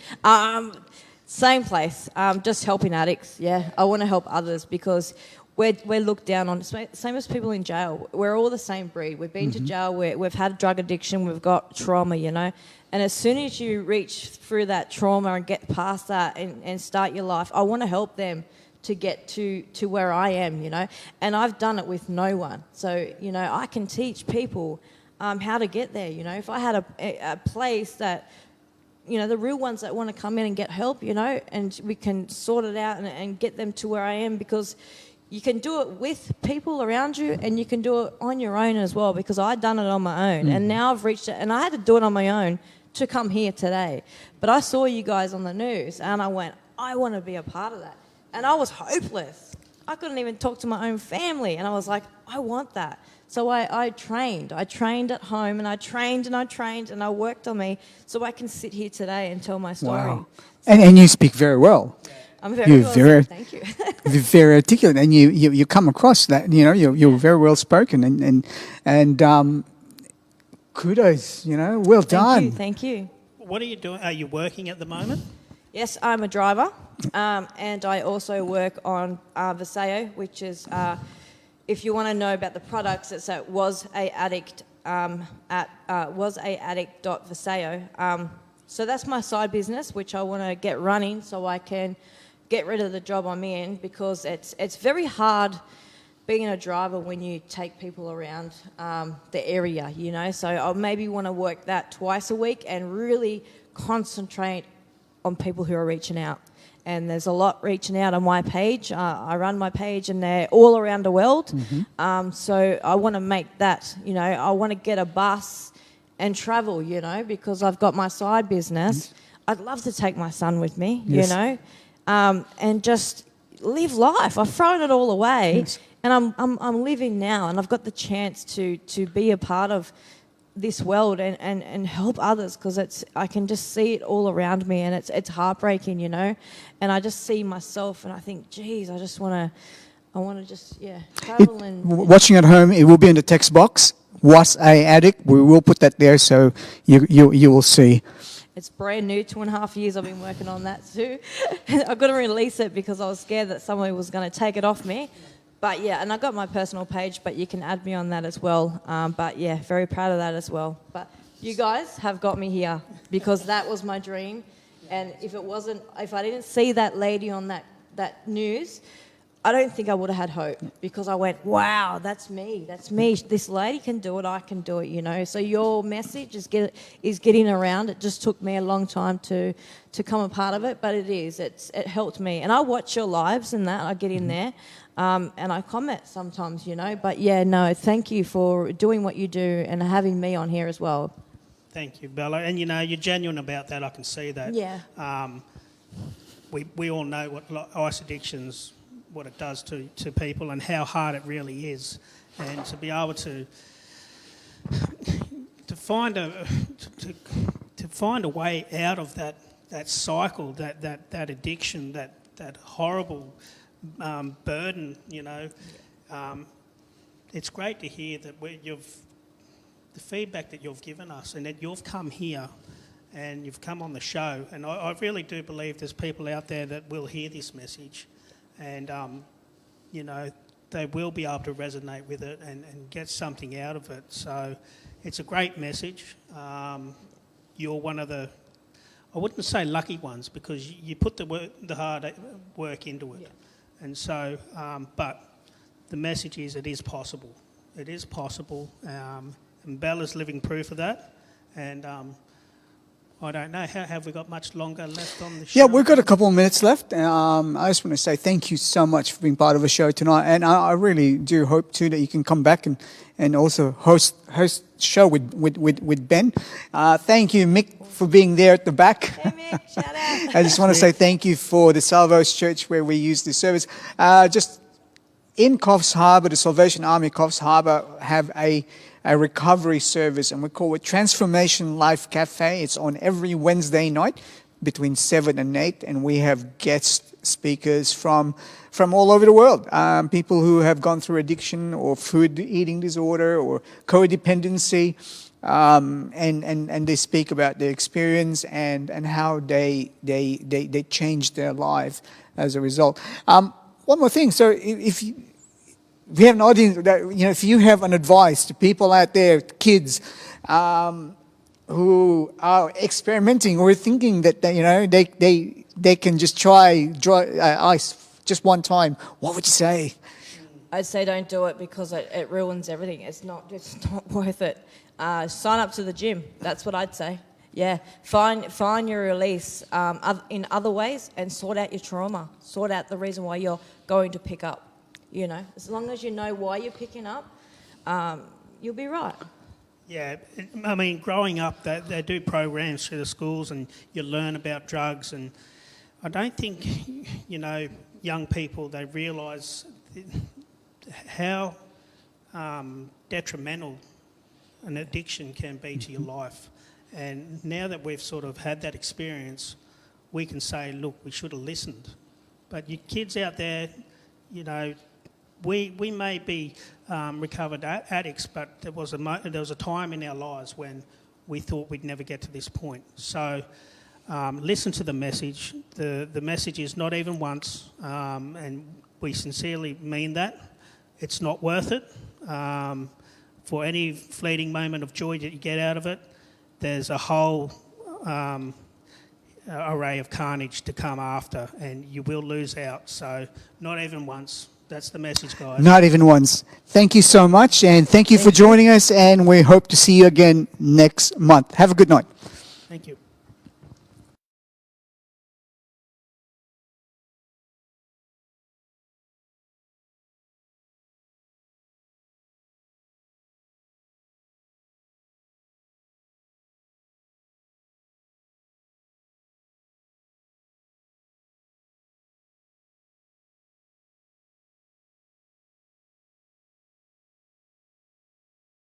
Speaker 3: Same place, just helping addicts, yeah. I want to help others, because we're looked down on, same as people in jail. We're all the same breed. We've been to jail, we've had drug addiction, we've got trauma, you know. And as soon as you reach through that trauma and get past that and start your life, I want to help them to get to where I am, you know. And I've done it with no one. So, you know, I can teach people how to get there, you know. If I had a place that, you know, the real ones that want to come in and get help, you know, and we can sort it out and get them to where I am, because you can do it with people around you, and you can do it on your own as well, because I'd done it on my own, and now I've reached it, and I had to do it on my own to come here today. But I saw you guys on the news and I went, I want to be a part of that. And I was hopeless. I couldn't even talk to my own family. And I was like, I want that. So I trained. I trained at home and I trained and I trained and I worked on me so I can sit here today and tell my story.
Speaker 1: Wow. And you speak very well.
Speaker 3: I'm very
Speaker 1: You're
Speaker 3: well,
Speaker 1: very-
Speaker 3: thank you.
Speaker 1: You're very articulate, and you come across that. You're very well spoken, and kudos. Well done.
Speaker 3: Thank you.
Speaker 2: What are you doing? Are you working at the moment?
Speaker 3: Yes, I'm a driver, and I also work on Vaseo, which is, if you want to know about the products, it's at wasaddict.vaseo. So that's my side business, which I want to get running so I can get rid of the job I'm in, because it's very hard being a driver when you take people around the area, So I'll maybe want to work that twice a week and really concentrate on people who are reaching out. And there's a lot reaching out on my page. I run my page and they're all around the world. So I want to make that, I want to get a bus and travel, because I've got my side business. I'd love to take my son with me,
Speaker 1: Yes.
Speaker 3: And just live life. I've thrown it all away.
Speaker 1: Yes.
Speaker 3: And I'm living now, and I've got the chance to be a part of this world and help others, because I can just see it all around me, and it's heartbreaking, And I just see myself, and I think, geez, I want to just travel and
Speaker 1: Watching at home, it will be in the text box. Was a addict? We will put that there, so you will see.
Speaker 3: It's brand new, 2.5 years I've been working on that too. I've got to release it because I was scared that someone was going to take it off me. But yeah, and I got my personal page, but you can add me on that as well. But yeah, very proud of that as well. But you guys have got me here because that was my dream. And if I didn't see that lady on that news, I don't think I would have had hope, because I went, wow, that's me. This lady can do it, I can do it, So your message is getting around. It just took me a long time to come a part of it, but it helped me. And I watch your lives and that, I get in there, and I comment sometimes, But yeah, no, thank you for doing what you do and having me on here as well.
Speaker 2: Thank you, Bella. And you're genuine about that. I can see that.
Speaker 3: Yeah.
Speaker 2: We all know what ice addictions, what it does to people, and how hard it really is, and to be able to find a way out of that cycle, that addiction, that horrible burden. It's great to hear that the feedback that you've given us, and that you've come here and you've come on the show, and I really do believe there's people out there that will hear this message. And, they will be able to resonate with it and get something out of it. So it's a great message. You're one of the, I wouldn't say lucky ones, because you put the hard work into it. Yeah. And so, but the message is it is possible. It is possible. And Bella's living proof of that. And I don't know. Have we got much longer left on the show?
Speaker 1: Yeah, we've got a couple of minutes left. I just want to say thank you so much for being part of the show tonight, and I really do hope too that you can come back and also host show with Ben. Thank you, Mick, for being there at the back.
Speaker 3: Hey, Mick, shout out.
Speaker 1: I just want to say thank you for the Salvos Church where we use this service. Just in Coffs Harbour, the Salvation Army Coffs Harbour have a recovery service, and we call it Transformation Life Cafe. It's on every Wednesday night between 7 and 8, and we have guest speakers from all over the world. People who have gone through addiction or food eating disorder or codependency, and they speak about their experience and how they changed their life as a result. One more thing. So if we have an audience that, if you have an advice to people out there, kids, who are experimenting or thinking that they can just try ice just one time, what would you say?
Speaker 3: I'd say don't do it, because it ruins everything. It's not worth it. Sign up to the gym. That's what I'd say. Yeah, find your release in other ways, and sort out your trauma. Sort out the reason why you're going to pick up. As long as you know why you're picking up, you'll be right.
Speaker 2: Yeah, I mean, growing up, they do programs through the schools and you learn about drugs, and I don't think, young people, they realise how detrimental an addiction can be to your life. And now that we've sort of had that experience, we can say, look, we should have listened. But you kids out there, we may be recovered addicts, but there was a time in our lives when we thought we'd never get to this point. So listen to the message. The message is not even once, and we sincerely mean that. It's not worth it. For any fleeting moment of joy that you get out of it, there's a whole array of carnage to come after, and you will lose out. So not even once. That's the message, guys.
Speaker 1: Not even once. Thank you so much, and thank you for joining us, and we hope to see you again next month. Have a good night.
Speaker 2: Thank you.